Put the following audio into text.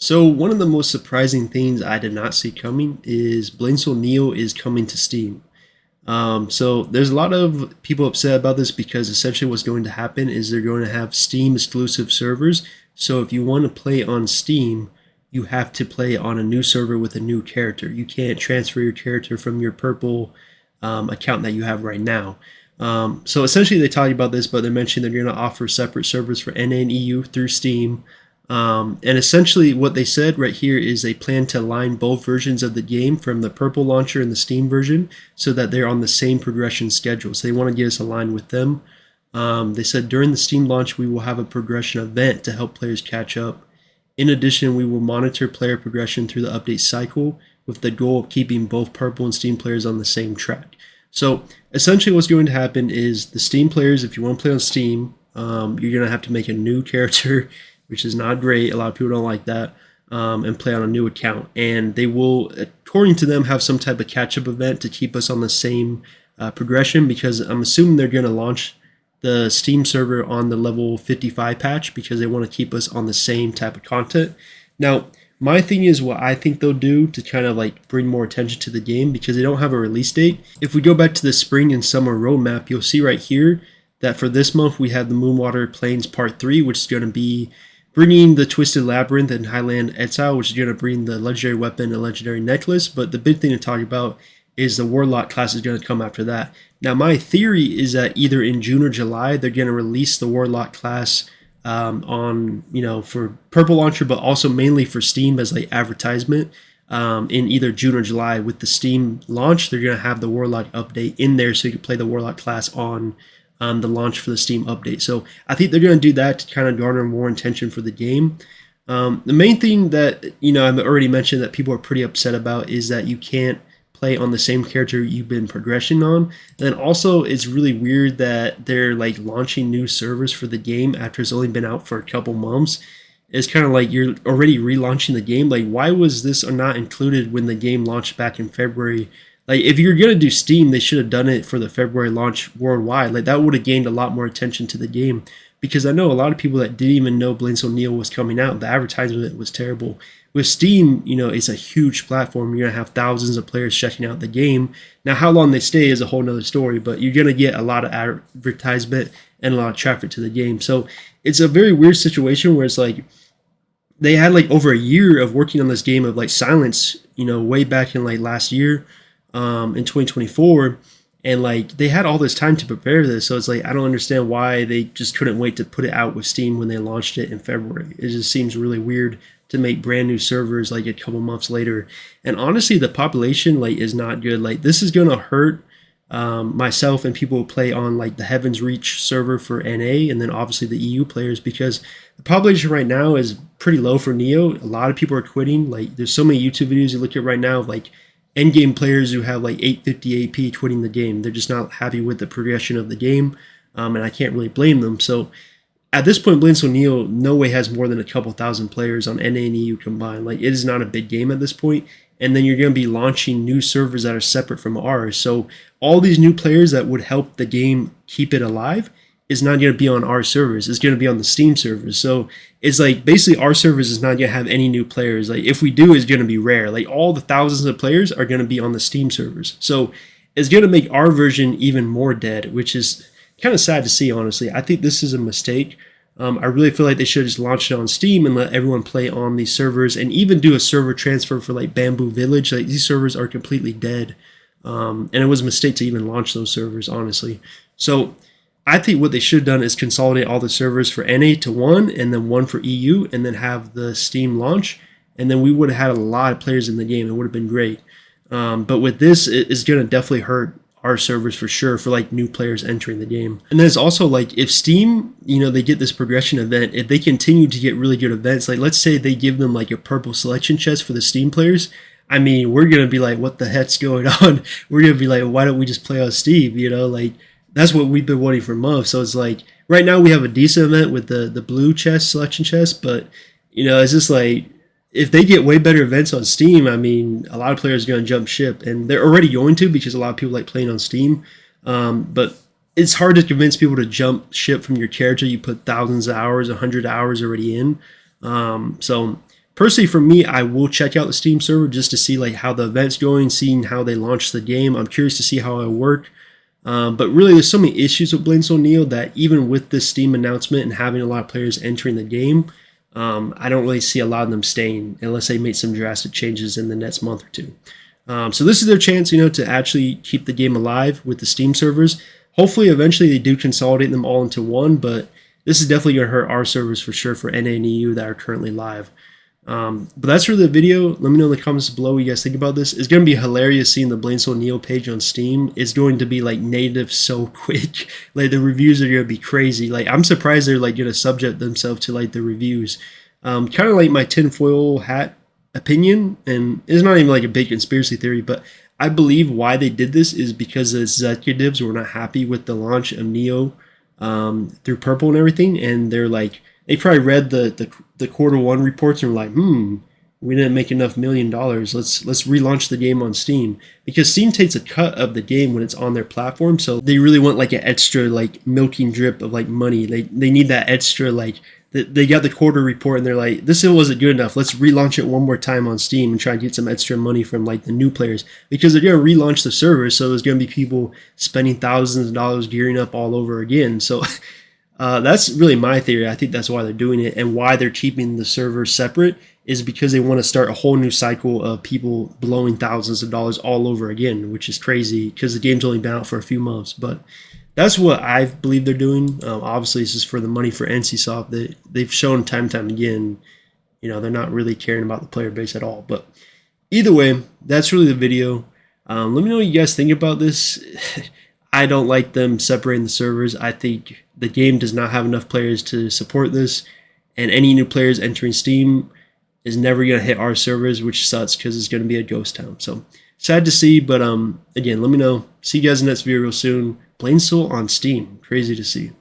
So one of the most surprising things I did not see coming is Blinksel Neo is coming to Steam. So there's a lot of people upset about this because essentially what's going to happen is they're going to have Steam exclusive servers. So if you want to play on Steam, you have to play on a new server with a new character. You can't transfer your character from your purple account that you have right now. So essentially they talk about this, but they're mentioning they're going to offer separate servers for NA and EU through Steam. And essentially what they said right here is they plan to align both versions of the game from the purple launcher and the Steam version so that they're on the same progression schedule. So they want to get us aligned with them. They said during the Steam launch, we will have a progression event to help players catch up. In addition, we will monitor player progression through the update cycle with the goal of keeping both purple and Steam players on the same track. So essentially what's going to happen is the Steam players, if you want to play on Steam, you're going to have to make a new character which is not great. A lot of people don't like that, and play on a new account. And they will, according to them, have some type of catch-up event to keep us on the same progression, because I'm assuming they're going to launch the Steam server on the level 55 patch because they want to keep us on the same type of content. Now, my thing is what I think they'll do to kind of like bring more attention to the game, because they don't have a release date. If we go back to the spring and summer roadmap, you'll see right here that for this month we have the Moonwater Plains Part 3, which is going to be bringing the Twisted Labyrinth and Highland Exile, which is going to bring the legendary weapon and legendary necklace. But the big thing to talk about is the Warlock class is going to come after that. Now, my theory is that either in June or July, they're going to release the Warlock class on, for Purple Launcher, but also mainly for Steam as like advertisement. In either June or July with the Steam launch, they're going to have the Warlock update in there so you can play the Warlock class on the launch for the Steam update. So I think they're going to do that to kind of garner more attention for the game. The main thing that, I've already mentioned that people are pretty upset about is that you can't play on the same character you've been progressing on. And then also it's really weird that they're like launching new servers for the game after it's only been out for a couple months. It's kind of like you're already relaunching the game. Like, why was this not included when the game launched back in February? Like, if you're going to do Steam, they should have done it for the February launch worldwide. Like, that would have gained a lot more attention to the game. Because I know a lot of people that didn't even know Blinks O'Neill was coming out. The advertisement was terrible. With Steam, it's a huge platform. You're going to have thousands of players checking out the game. Now, how long they stay is a whole nother story. But you're going to get a lot of advertisement and a lot of traffic to the game. So it's a very weird situation where it's like, they had like over a year of working on this game of like Silence, way back in like last year. In 2024, and like they had all this time to prepare this, so it's like I don't understand why they just couldn't wait to put it out with Steam when they launched it in February. It just seems really weird to make brand new servers like a couple months later. And honestly, the population like is not good. Like, this is gonna hurt myself and people who play on like the Heaven's Reach server for NA, and then obviously the EU players, because the population right now is pretty low for Neo. A lot of people are quitting. Like, there's so many YouTube videos you look at right now of like endgame players who have like 850 AP quitting the game. They're just not happy with the progression of the game, and I can't really blame them. So at this point, Blinks O'Neill no way has more than a couple thousand players on NA and EU combined. Like, it is not a big game at this point. And then you're going to be launching new servers that are separate from ours. So all these new players that would help the game keep it alive is not going to be on our servers. It's going to be on the Steam servers. So it's like basically our servers is not going to have any new players. Like, if we do, it's going to be rare. Like, all the thousands of players are going to be on the Steam servers. So it's going to make our version even more dead, which is kind of sad to see, honestly. I think this is a mistake. I really feel like they should just launch it on Steam and let everyone play on these servers, and even do a server transfer for like Bamboo Village. Like, these servers are completely dead. And it was a mistake to even launch those servers, honestly. So I think what they should have done is consolidate all the servers for NA to one, and then one for EU, and then have the Steam launch, and then we would have had a lot of players in the game. It would have been great. But with this, it's going to definitely hurt our servers for sure, for like new players entering the game. And then it's also like, if Steam, they get this progression event, if they continue to get really good events, like let's say they give them like a purple selection chest for the Steam players, I mean, we're going to be like, what the heck's going on? We're going to be like, why don't we just play on Steam? Like, that's what we've been wanting for months. So it's like, right now we have a decent event with the blue chest, selection chest, but it's just like, if they get way better events on Steam, I mean, a lot of players are going to jump ship, and they're already going to, because a lot of people like playing on Steam. But it's hard to convince people to jump ship from your character you put thousands of hours, 100 hours already in. So personally, for me, I will check out the Steam server just to see like how the event's going, seeing how they launch the game. I'm curious to see how it work. But really, there's so many issues with Blade Soul Neo that even with this Steam announcement and having a lot of players entering the game, I don't really see a lot of them staying unless they make some drastic changes in the next month or two. So this is their chance, to actually keep the game alive with the Steam servers. Hopefully, eventually they do consolidate them all into one, but this is definitely going to hurt our servers for sure for NA and EU that are currently live. But that's really the video. Let me know in the comments below what you guys think about this. It's going to be hilarious seeing the Blade Soul Neo page on Steam. It's going to be like native so quick. Like the reviews are going to be crazy. Like I'm surprised they're like going to subject themselves to like the reviews. Kind of like my tinfoil hat opinion, and it's not even like a big conspiracy theory, but I believe why they did this is because the executives were not happy with the launch of Neo through Purple and everything, and they're like, they probably read the quarter one reports and were like, we didn't make enough $1 million. Let's relaunch the game on Steam, because Steam takes a cut of the game when it's on their platform, so they really want like an extra like milking drip of like money. They need that extra like. They got the quarter report and they're like, this wasn't good enough. Let's relaunch it one more time on Steam and try to get some extra money from like the new players, because they're going to relaunch the server. So there's going to be people spending thousands of dollars gearing up all over again. So that's really my theory. I think that's why they're doing it, and why they're keeping the server separate is because they want to start a whole new cycle of people blowing thousands of dollars all over again, which is crazy because the game's only been out for a few months. But that's what I believe they're doing. Obviously, this is for the money for NCSoft. They've shown time and time again, they're not really caring about the player base at all. But either way, that's really the video. Let me know what you guys think about this. I don't like them separating the servers. I think the game does not have enough players to support this, and any new players entering Steam is never going to hit our servers, which sucks because it's going to be a ghost town. So sad to see, but again, let me know. See you guys in the next video real soon. Blade Soul on Steam. Crazy to see.